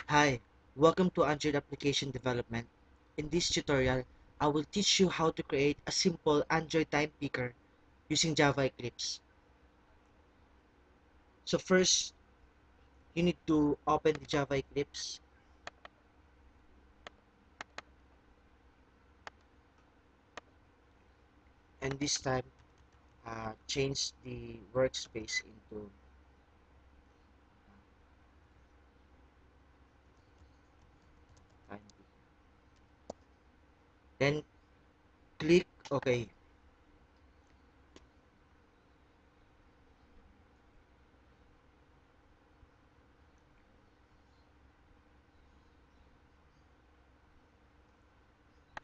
Hi, welcome to Android Application Development. In this tutorial, I will teach you how to create a simple Android time picker using Java Eclipse. So first, you need to open the Java Eclipse and this time change the workspace into time picker. Then click OK.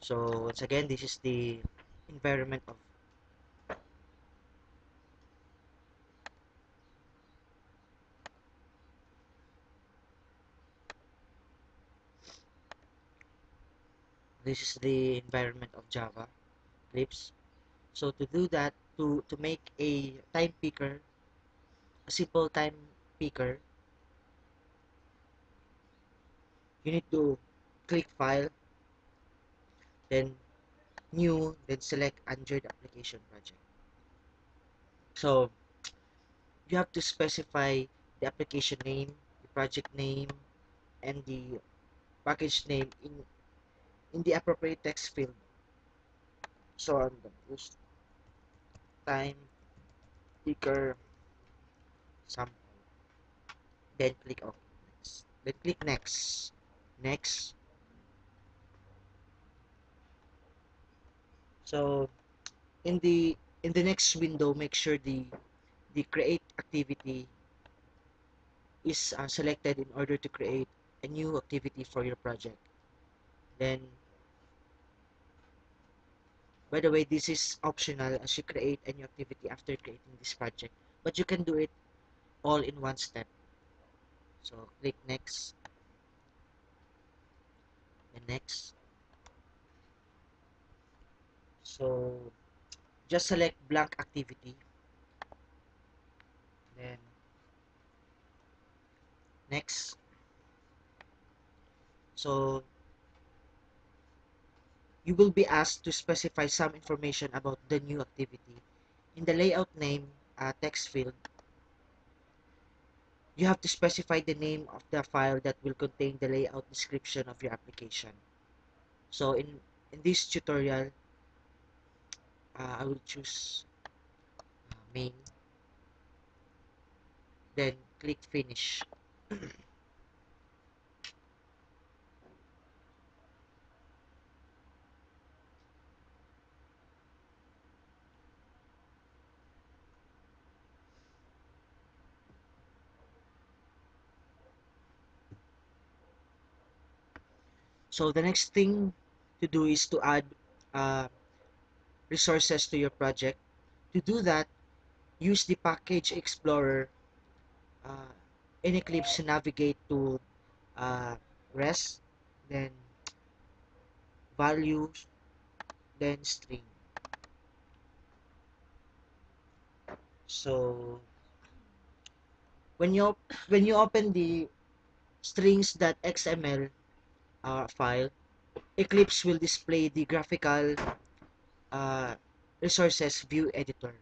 So once again, this is the environment of Java Eclipse. So to do that, to make a time picker, a simple time picker, you need to click File, then New, then select Android Application Project. So you have to specify the application name, the project name, and the package name in the appropriate text field. So I'm gonna use time picker sample. Then click OK. Next. Then click Next. Next. So in the next window, make sure the create activity is selected in order to create a new activity for your project. Then, by the way, this is optional as you create a new activity after creating this project, but you can do it all in one step. So click next and next. So just select blank activity, then next. So you will be asked to specify some information about the new activity. In the layout name text field, you have to specify the name of the file that will contain the layout description of your application. So in this tutorial, I will choose main, then click finish. So the next thing to do is to add uh, resources to your project. To do that, use the package explorer uh, in Eclipse to navigate to uh, res, then values, then string. So when you when you open the strings.xml file, Eclipse will display the graphical uh, resources view editor.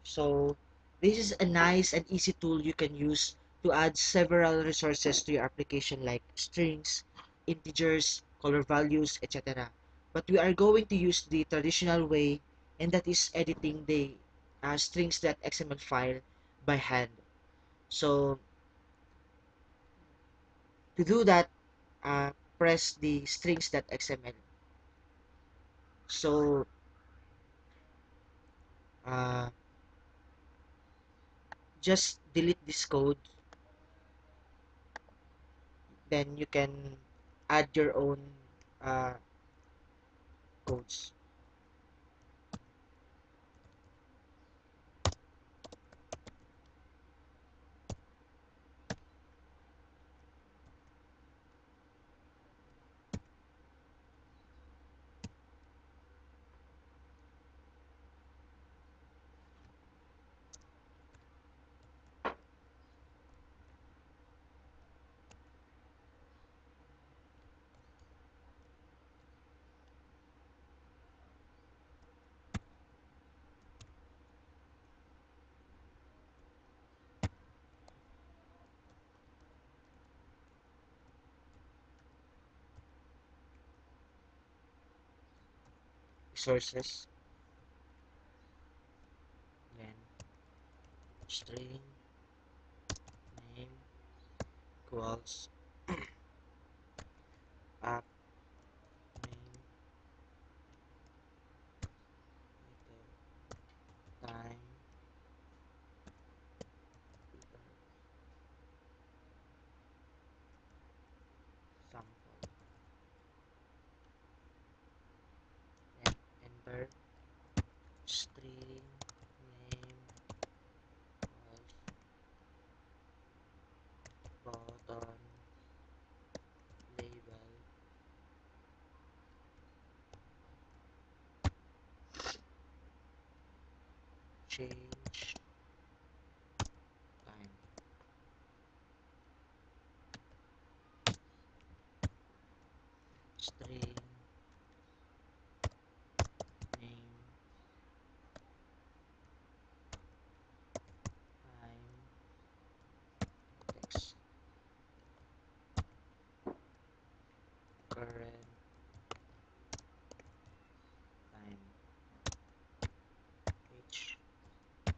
So this is a nice and easy tool you can use to add several resources to your application like strings, integers, color values, etc. But we are going to use the traditional way, and that is editing the strings.xml file by hand. So to do that, press the strings.xml. So uh, just delete this code, then you can add your own uh, codes. resources, then string name equals app name method time sample, then enter string name equals button label change time, string name time text current time h and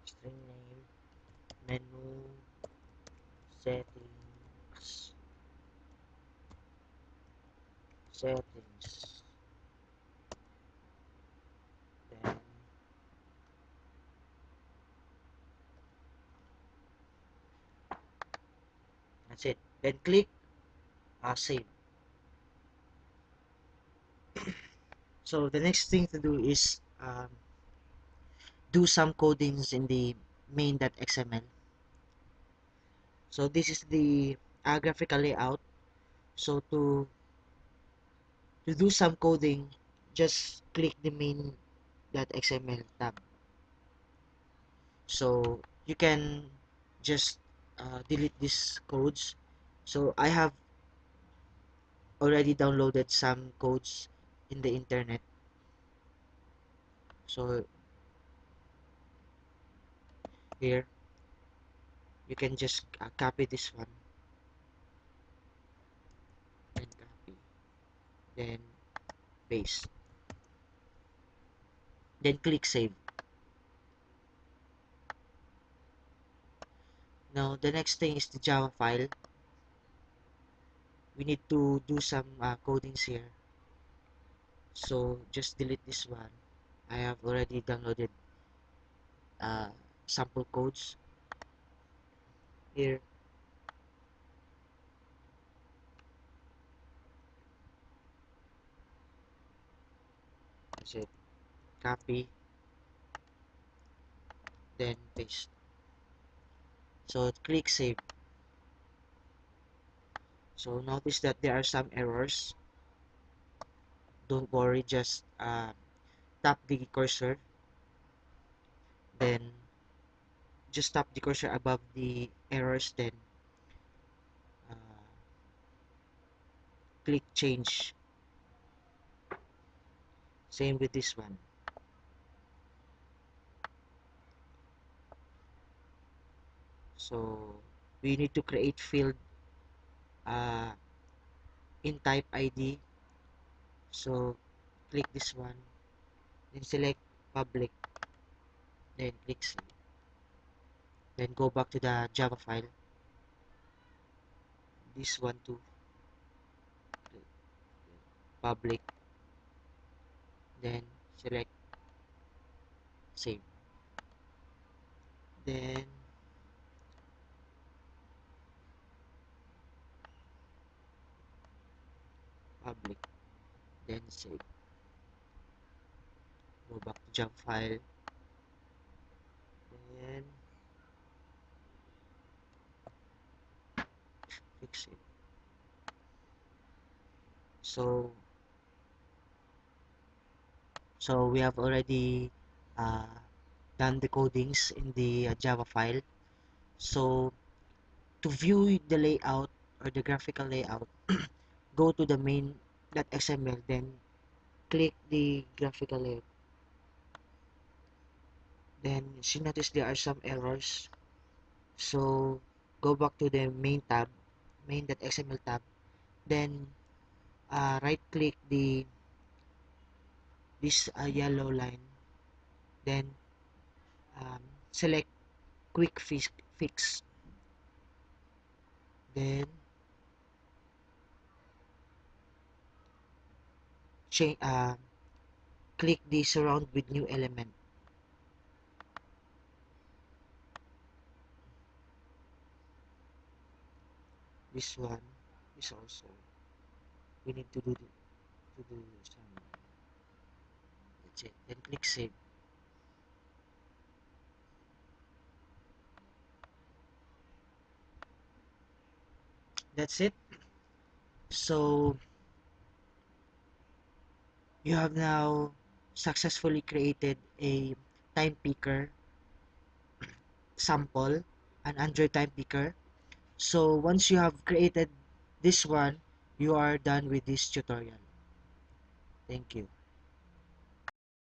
string name menu settings then that's it, then click save. So the next thing to do is do some codings in the main.xml. So this is the graphical layout. So to do some coding, just click the main.xml tab. So you can just delete these codes. So I have already downloaded some codes in the internet. So here you can just copy this one and copy, then paste, then click save. Now the next thing is the Java file. We need to do some codings here. So just delete this one. I have already downloaded uh, sample codes here. That's it. Copy, then paste. So click save. So notice that there are some errors. Don't worry, just tap the cursor, then just tap the cursor above the errors, then uh, click change. Same with this one. So we need to create field uh, in type ID. So click this one, then select public, then click save. Then go back to the Java file. This one too, public, then select save. Then public, then save. Go back to Java file, then click save. So we have already uh, done the codings in the Java file. So to view the layout or the graphical layout, go to the main.xml, then click the graphical layout. Then you notice there are some errors. So go back to the main.xml tab, then right click this yellow line, then um, select quick fix, then change click the surround with new element. This one is also, we need to do some, that's it, then click save. That's it. So you have now successfully created a time picker sample, an Android time picker. So once you have created this one, you are done with this tutorial. Thank you.